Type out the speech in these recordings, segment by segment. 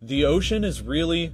The ocean is really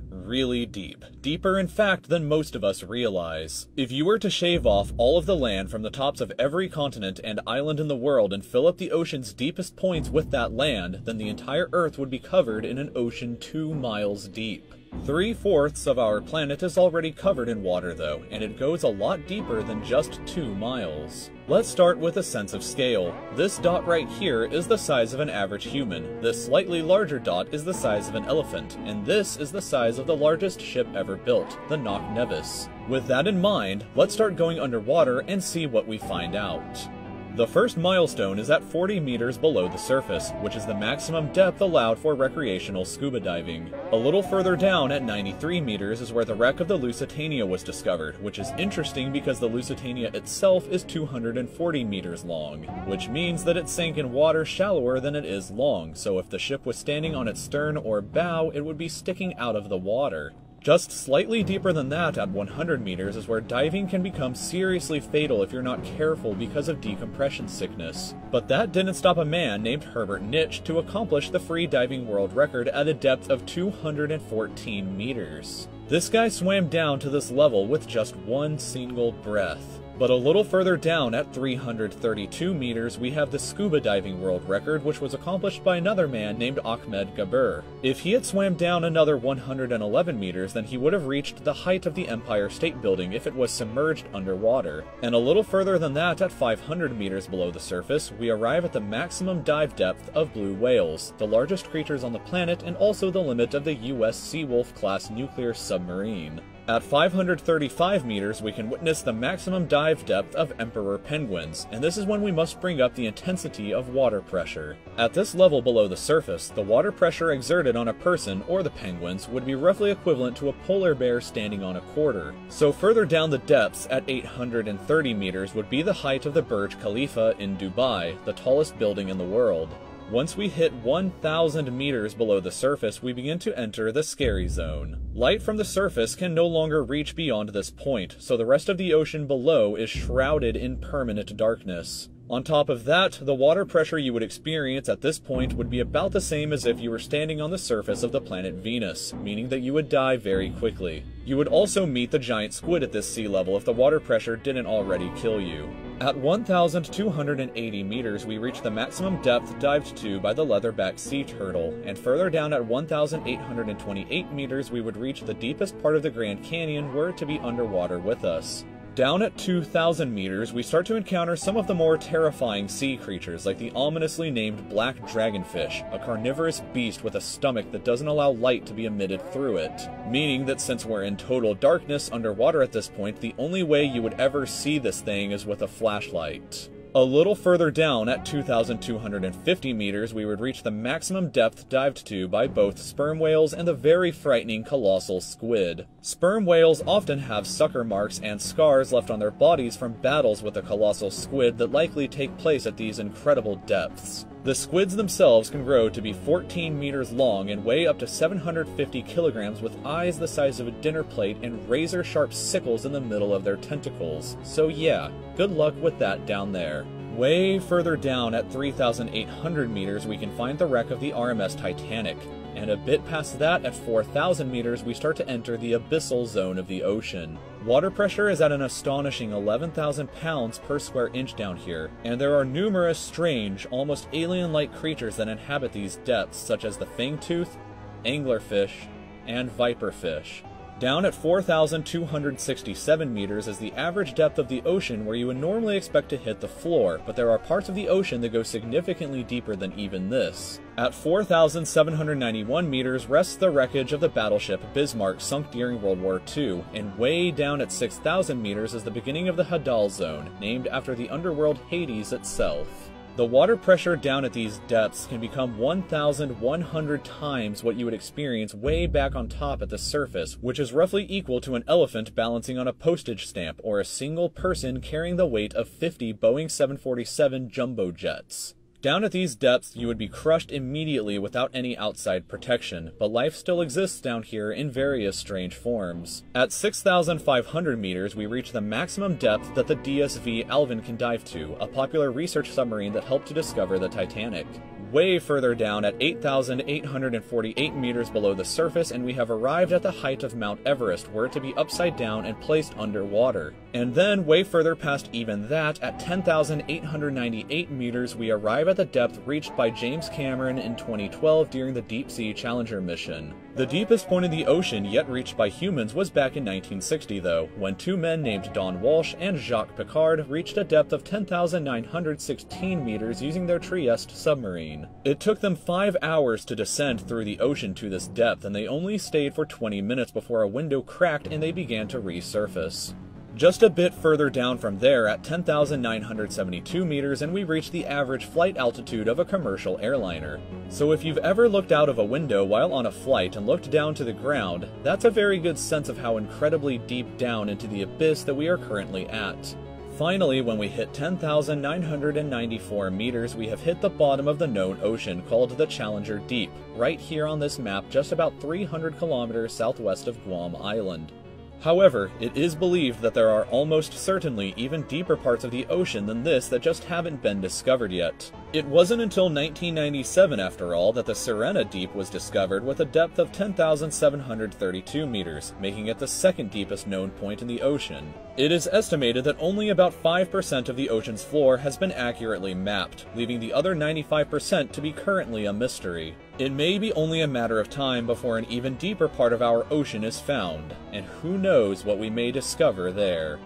deep. Deeper, in fact, than most of us realize. If you were to shave off all of the land from the tops of every continent and island in the world and fill up the ocean's deepest points with that land, then the entire Earth would be covered in an ocean 2 miles deep. 3/4 of our planet is already covered in water though, and it goes a lot deeper than just 2 miles. Let's start with a sense of scale. This dot right here is the size of an average human, this slightly larger dot is the size of an elephant, and this is the size of the largest ship ever built, the Knock Nevis. With that in mind, let's start going underwater and see what we find out. The first milestone is at 40 meters below the surface, which is the maximum depth allowed for recreational scuba diving. A little further down at 93 meters is where the wreck of the Lusitania was discovered, which is interesting because the Lusitania itself is 240 meters long, which means that it sank in water shallower than it is long, so if the ship was standing on its stern or bow, it would be sticking out of the water. Just slightly deeper than that, at 100 meters, is where diving can become seriously fatal if you're not careful because of decompression sickness. But that didn't stop a man named Herbert Nitsch to accomplish the free diving world record at a depth of 214 meters. This guy swam down to this level with just one single breath. But a little further down at 332 meters, we have the scuba diving world record, which was accomplished by another man named Ahmed Gabir. If he had swam down another 111 meters, then he would have reached the height of the Empire State Building if it was submerged underwater. And a little further than that, at 500 meters below the surface, we arrive at the maximum dive depth of blue whales, the largest creatures on the planet and also the limit of the US Seawolf class nuclear submarine. At 535 meters, we can witness the maximum dive depth of emperor penguins, and this is when we must bring up the intensity of water pressure. At this level below the surface, the water pressure exerted on a person, or the penguins, would be roughly equivalent to a polar bear standing on a quarter. So further down the depths, at 830 meters, would be the height of the Burj Khalifa in Dubai, the tallest building in the world. Once we hit 1,000 meters below the surface, we begin to enter the scary zone. Light from the surface can no longer reach beyond this point, so the rest of the ocean below is shrouded in permanent darkness. On top of that, the water pressure you would experience at this point would be about the same as if you were standing on the surface of the planet Venus, meaning that you would die very quickly. You would also meet the giant squid at this sea level if the water pressure didn't already kill you. At 1,280 meters, we reach the maximum depth dived to by the leatherback sea turtle, and further down at 1,828 meters, we would reach the deepest part of the Grand Canyon were it to be underwater with us. Down at 2,000 meters, we start to encounter some of the more terrifying sea creatures, like the ominously named black dragonfish, a carnivorous beast with a stomach that doesn't allow light to be emitted through it. Meaning that since we're in total darkness underwater at this point, the only way you would ever see this thing is with a flashlight. A little further down, at 2,250 meters, we would reach the maximum depth dived to by both sperm whales and the very frightening colossal squid. Sperm whales often have sucker marks and scars left on their bodies from battles with the colossal squid that likely take place at these incredible depths. The squids themselves can grow to be 14 meters long and weigh up to 750 kilograms with eyes the size of a dinner plate and razor-sharp sickles in the middle of their tentacles. So yeah, good luck with that down there. Way further down at 3,800 meters we can find the wreck of the RMS Titanic. And a bit past that, at 4,000 meters, we start to enter the abyssal zone of the ocean. Water pressure is at an astonishing 11,000 pounds per square inch down here, and there are numerous strange, almost alien-like creatures that inhabit these depths, such as the fangtooth, anglerfish, and viperfish. Down at 4,267 meters is the average depth of the ocean where you would normally expect to hit the floor, but there are parts of the ocean that go significantly deeper than even this. At 4,791 meters rests the wreckage of the battleship Bismarck sunk during World War II, and way down at 6,000 meters is the beginning of the Hadal Zone, named after the underworld Hades itself. The water pressure down at these depths can become 1,100 times what you would experience way back on top at the surface, which is roughly equal to an elephant balancing on a postage stamp or a single person carrying the weight of 50 Boeing 747 jumbo jets. Down at these depths, you would be crushed immediately without any outside protection, but life still exists down here in various strange forms. At 6,500 meters, we reach the maximum depth that the DSV Alvin can dive to, a popular research submarine that helped to discover the Titanic. way further down at 8,848 meters below the surface, and we have arrived at the height of Mount Everest, were it to be upside down and placed underwater. And then, way further past even that, at 10,898 meters, we arrive at the depth reached by James Cameron in 2012 during the Deep Sea Challenger mission. The deepest point in the ocean yet reached by humans was back in 1960, though, when two men named Don Walsh and Jacques Piccard reached a depth of 10,916 meters using their Trieste submarine. It took them 5 hours to descend through the ocean to this depth, and they only stayed for 20 minutes before a window cracked and they began to resurface. Just a bit further down from there, at 10,972 meters, and we reach the average flight altitude of a commercial airliner. So if you've ever looked out of a window while on a flight and looked down to the ground, that's a very good sense of how incredibly deep down into the abyss that we are currently at. Finally, when we hit 10,994 meters, we have hit the bottom of the known ocean, called the Challenger Deep, right here on this map, just about 300 kilometers southwest of Guam Island. However, it is believed that there are almost certainly even deeper parts of the ocean than this that just haven't been discovered yet. It wasn't until 1997, after all, that the Sirena Deep was discovered with a depth of 10,732 meters, making it the second deepest known point in the ocean. It is estimated that only about 5% of the ocean's floor has been accurately mapped, leaving the other 95% to be currently a mystery. It may be only a matter of time before an even deeper part of our ocean is found, and who knows what we may discover there.